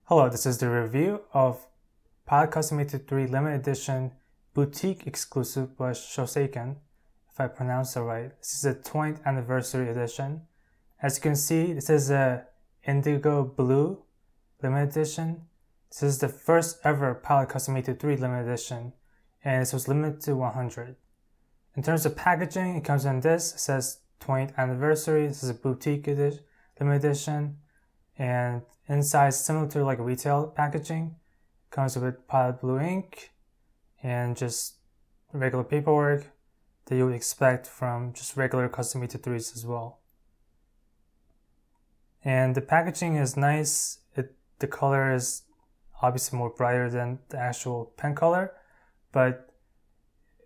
Hello, this is the review of Pilot Custom 83 Limited Edition Boutique Exclusive by Shosaikan, if I pronounce it right. This is a 20th anniversary edition. As you can see, this is a Indigo Blue Limited Edition. This is the first ever Pilot Custom 83 Limited Edition, and this was limited to 100. In terms of packaging, it comes in this. It says 20th anniversary. This is a boutique limited edition. And inside, similar to like retail packaging, comes with Pilot Blue ink and just regular paperwork that you would expect from just regular custom 83s as well. And the packaging is nice. The color is obviously more brighter than the actual pen color, but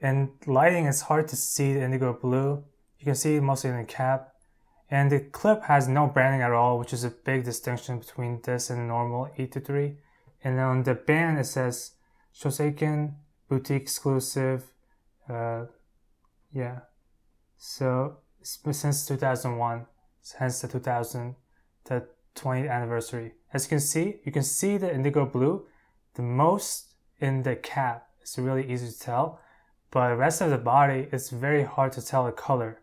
in lighting it's hard to see the indigo blue. You can see it mostly in the cap. And the clip has no branding at all, which is a big distinction between this and normal 823. And on the band it says Shosaikan Boutique Exclusive. So since 2001, hence the 20th anniversary. As you can see the indigo blue the most in the cap. It's really easy to tell, but the rest of the body, it's very hard to tell the color.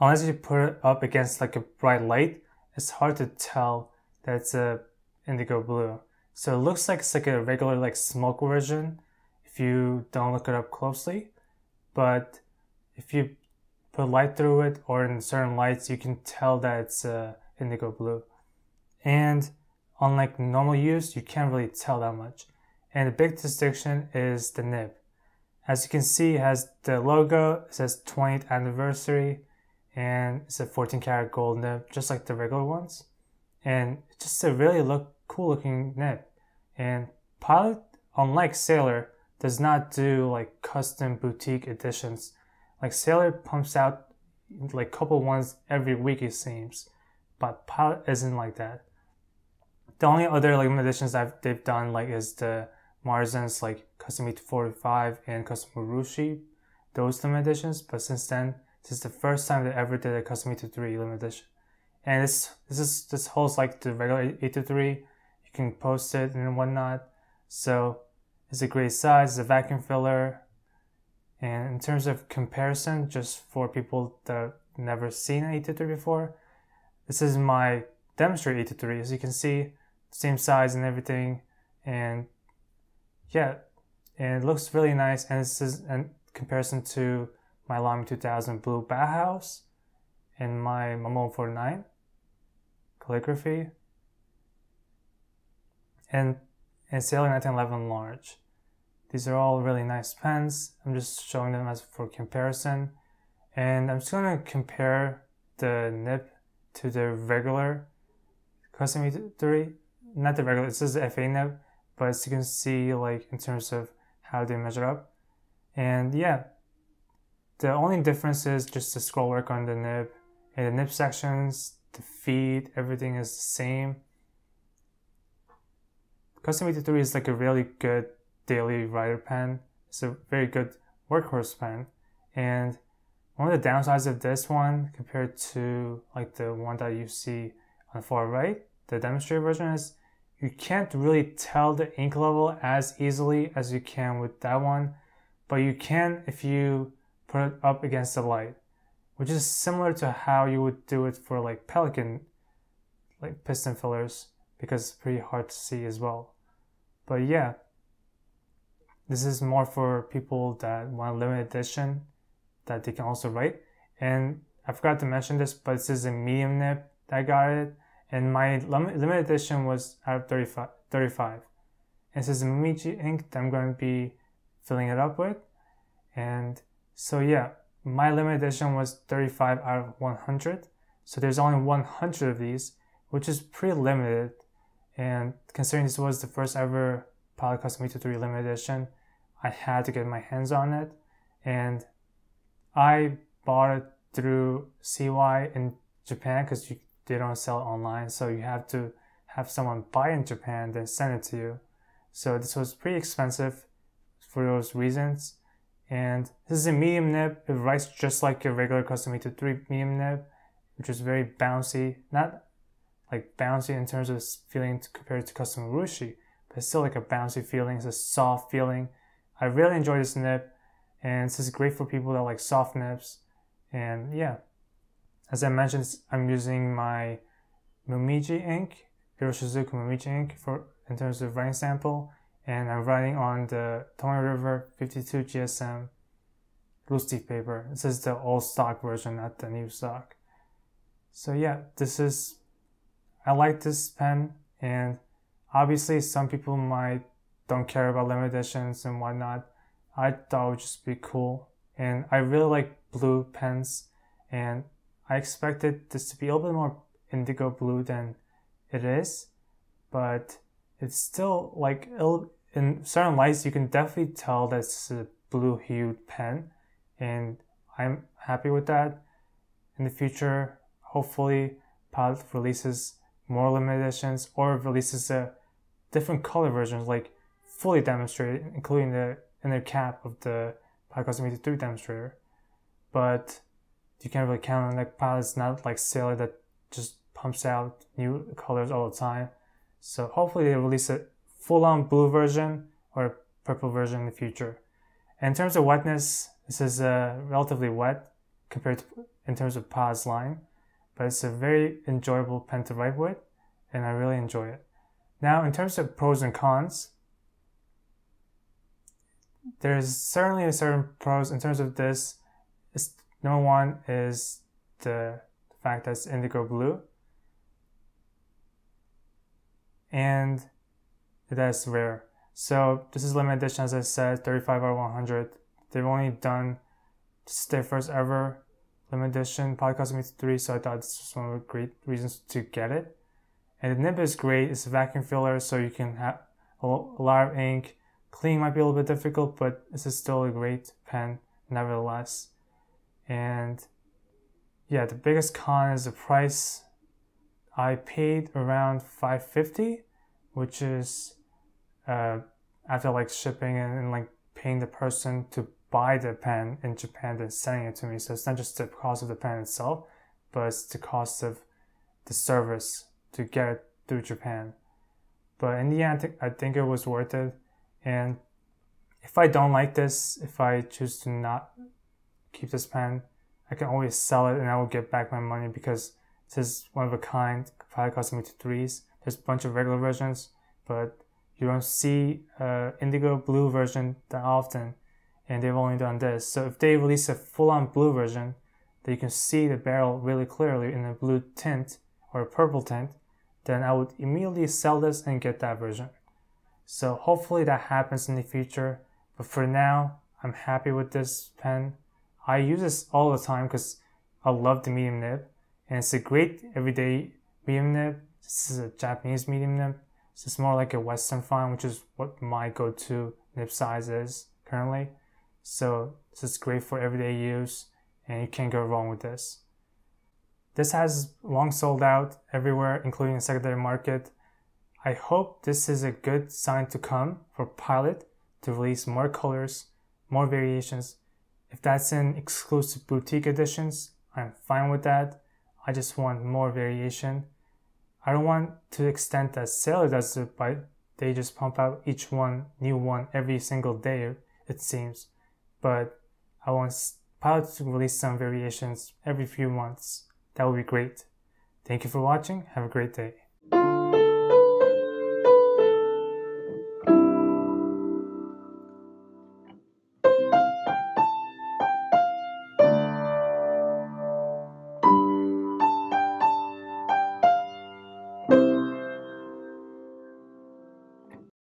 Unless you put it up against like a bright light, it's hard to tell that it's a indigo blue. So it looks like it's like a regular like smoke version if you don't look it up closely. But if you put light through it or in certain lights, you can tell that it's indigo blue. And unlike normal use, you can't really tell that much. And the big distinction is the nib. As you can see, it has the logo. It says 20th anniversary. And it's a 14 karat gold nib, just like the regular ones. And it's just a really cool looking nib. And Pilot, unlike Sailor, does not do like custom boutique editions. Like Sailor pumps out like a couple ones every week it seems, but Pilot isn't like that. The only other like limited editions they've done like is the Marzens like Custom 845 and Custom Urushi, those limited editions. But since then, this is the first time they ever did a Custom 823 limited edition. And this holds like the regular 823. You can post it and whatnot. So it's a great size. It's a vacuum filler. And in terms of comparison, just for people that have never seen an 823 before, this is my demonstrator 823. As you can see, same size and everything. And yeah, and it looks really nice. And this is in comparison to my Lamy 2000 Blue Bauhaus and my Momo 49 calligraphy and Sailor 1911 large. These are all really nice pens. I'm just showing them as for comparison, and I'm just going to compare the nib to the regular Custom 83. Not the regular, this is the FA nib, but as you can see like in terms of how they measure up. And yeah, the only difference is just the scroll work on the nib, and the nib sections, the feed, everything is the same. Custom 83 is like a really good daily writer pen. It's a very good workhorse pen. And one of the downsides of this one compared to like the one that you see on the far right, the demonstrator version, is you can't really tell the ink level as easily as you can with that one, but you can if you put it up against the light, which is similar to how you would do it for like Pelican like piston fillers, because it's pretty hard to see as well. But yeah, this is more for people that want a limited edition that they can also write. And I forgot to mention this, but this is a medium nib that I got it, and my limited edition was out of 35. And this is a Mimichi ink that I'm going to be filling it up with. And so yeah, my limited edition was 35 out of 100. So there's only 100 of these, which is pretty limited. And considering this was the first ever Pilot Custom 823 limited edition, I had to get my hands on it. And I bought it through CY in Japan because they don't sell it online. So you have to have someone buy in Japan, then send it to you. So this was pretty expensive for those reasons. And this is a medium nib. It writes just like a regular Custom 823 medium nib, which is very bouncy. Not like bouncy in terms of feeling compared to custom urushi, but it's still like a bouncy feeling. It's a soft feeling. I really enjoy this nib, and this is great for people that like soft nibs. And yeah, as I mentioned, I'm using my Momiji ink, Iroshizuku Momiji ink in terms of writing sample, and I'm writing on the Tomoe River 52 GSM loose leaf paper. This is the old stock version, not the new stock. So yeah, I like this pen, and obviously some people don't care about limited editions and whatnot. I thought it would just be cool, and I really like blue pens, and I expected this to be a little bit more indigo blue than it is, but it's still like, in certain lights you can definitely tell that it's a blue hued pen, and I'm happy with that. In the future, hopefully Pilot releases more limited editions or releases a different color versions, like fully demonstrated, including the inner cap of the Pilot Custom 83 demonstrator. But you can't really count on that. Pilot's not like Sailor that just pumps out new colors all the time. So hopefully they release a full-on blue version or a purple version in the future. And in terms of wetness, this is relatively wet in terms of Pilot's line, but it's a very enjoyable pen to write with, and I really enjoy it. Now, in terms of pros and cons, there's certainly a certain pros in terms of this. Number one is the fact that it's indigo blue, and that's rare. So this is limited edition, as I said, 35R100. They've only done, this is their first ever limited edition Pilot Custom 3, so I thought this was one of the great reasons to get it. And the nib is great. It's a vacuum filler, so you can have a lot of ink. Cleaning might be a little bit difficult, but this is still a great pen nevertheless. And yeah, the biggest con is the price. I paid around $550, which is after like shipping and like paying the person to buy the pen in Japan and sending it to me. So it's not just the cost of the pen itself, but it's the cost of the service to get it through Japan. But in the end, I think it was worth it. And if I don't like this, if I choose to not keep this pen, I can always sell it and I will get back my money, because this is one of a kind Pilot Custom 3s. There's a bunch of regular versions, but you don't see indigo blue version that often, and they've only done this. So if they release a full-on blue version that you can see the barrel really clearly in a blue tint or a purple tint, then I would immediately sell this and get that version. So hopefully that happens in the future, but for now, I'm happy with this pen. I use this all the time because I love the medium nib, and it's a great everyday medium nib. This is a Japanese medium nib. This is more like a Western fine, which is what my go-to nib size is currently. So this is great for everyday use, and you can't go wrong with this. This has long sold out everywhere, including the secondary market. I hope this is a good sign to come for Pilot to release more colors, more variations. If that's in exclusive boutique editions, I'm fine with that. I just want more variation. I don't want to the extent that Sailor does it, but they just pump out each new one every single day, it seems. But I want Pilot to release some variations every few months. That would be great. Thank you for watching. Have a great day.